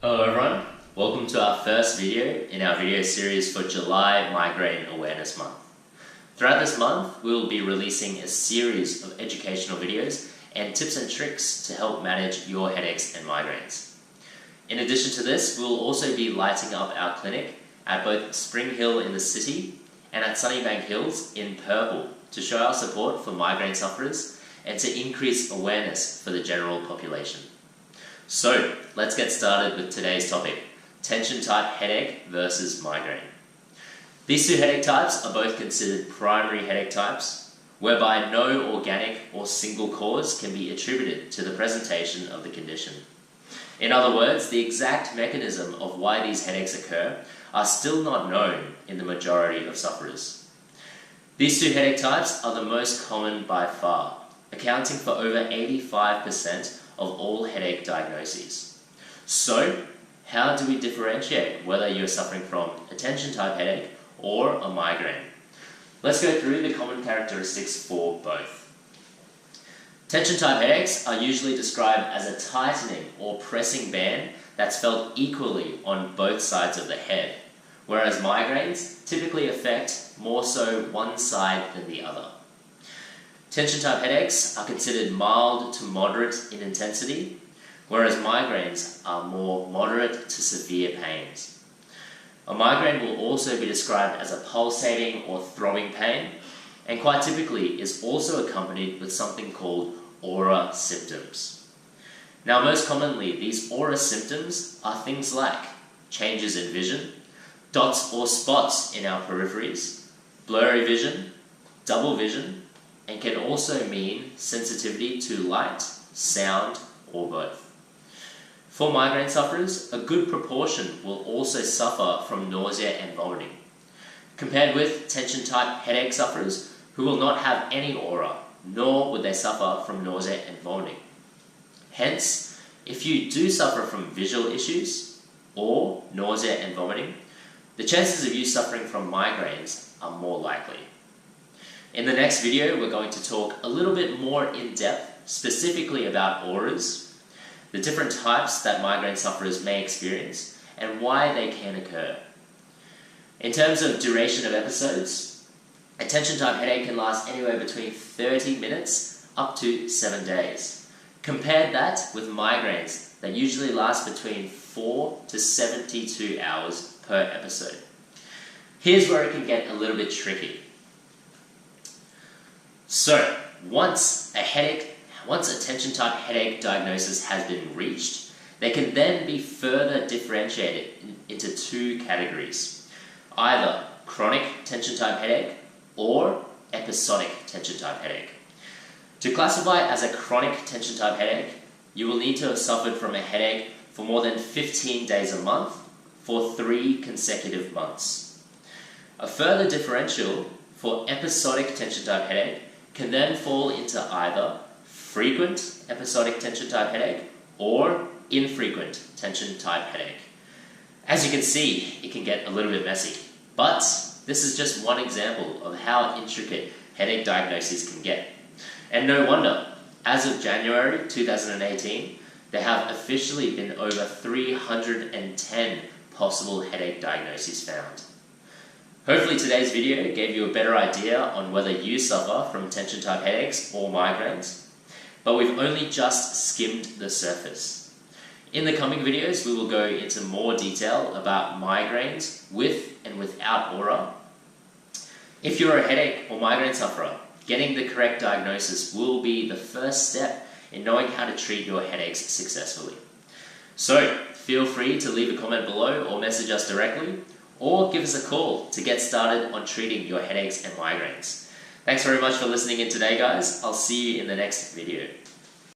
Hello everyone, welcome to our first video in our video series for July Migraine Awareness Month. Throughout this month, we will be releasing a series of educational videos and tips and tricks to help manage your headaches and migraines. In addition to this, we will also be lighting up our clinic at both Spring Hill in the city and at Sunnybank Hills in purple to show our support for migraine sufferers and to increase awareness for the general population. So, let's get started with today's topic, tension type headache versus migraine. These two headache types are both considered primary headache types, whereby no organic or single cause can be attributed to the presentation of the condition. In other words, the exact mechanism of why these headaches occur are still not known in the majority of sufferers. These two headache types are the most common by far, accounting for over 85% of all headache diagnoses. So, how do we differentiate whether you're suffering from a tension type headache or a migraine? Let's go through the common characteristics for both. Tension type headaches are usually described as a tightening or pressing band that's felt equally on both sides of the head, whereas migraines typically affect more so one side than the other. Tension type headaches are considered mild to moderate in intensity, whereas migraines are more moderate to severe pains. A migraine will also be described as a pulsating or throbbing pain, and quite typically is also accompanied with something called aura symptoms. Now, most commonly, these aura symptoms are things like changes in vision, dots or spots in our peripheries, blurry vision, double vision, and can also mean sensitivity to light, sound, or both. For migraine sufferers, a good proportion will also suffer from nausea and vomiting, compared with tension type headache sufferers who will not have any aura, nor would they suffer from nausea and vomiting. Hence, if you do suffer from visual issues or nausea and vomiting, the chances of you suffering from migraines are more likely. In the next video, we're going to talk a little bit more in depth, specifically about auras, the different types that migraine sufferers may experience, and why they can occur. In terms of duration of episodes, a tension type headache can last anywhere between 30 minutes up to 7 days. Compare that with migraines that usually last between 4 to 72 hours per episode. Here's where it can get a little bit tricky. So, once a tension type headache diagnosis has been reached, they can then be further differentiated into two categories, either chronic tension type headache or episodic tension type headache. To classify as a chronic tension type headache, you will need to have suffered from a headache for more than 15 days a month for 3 consecutive months. A further differential for episodic tension type headache can then fall into either frequent episodic tension type headache or infrequent tension type headache. As you can see, it can get a little bit messy, but this is just one example of how intricate headache diagnoses can get. And no wonder, as of January 2018, there have officially been over 310 possible headache diagnoses found. Hopefully today's video gave you a better idea on whether you suffer from tension type headaches or migraines, but we've only just skimmed the surface. In the coming videos, we will go into more detail about migraines with and without aura. If you're a headache or migraine sufferer, getting the correct diagnosis will be the first step in knowing how to treat your headaches successfully. So, feel free to leave a comment below or message us directly, or give us a call to get started on treating your headaches and migraines. Thanks very much for listening in today, guys. I'll see you in the next video.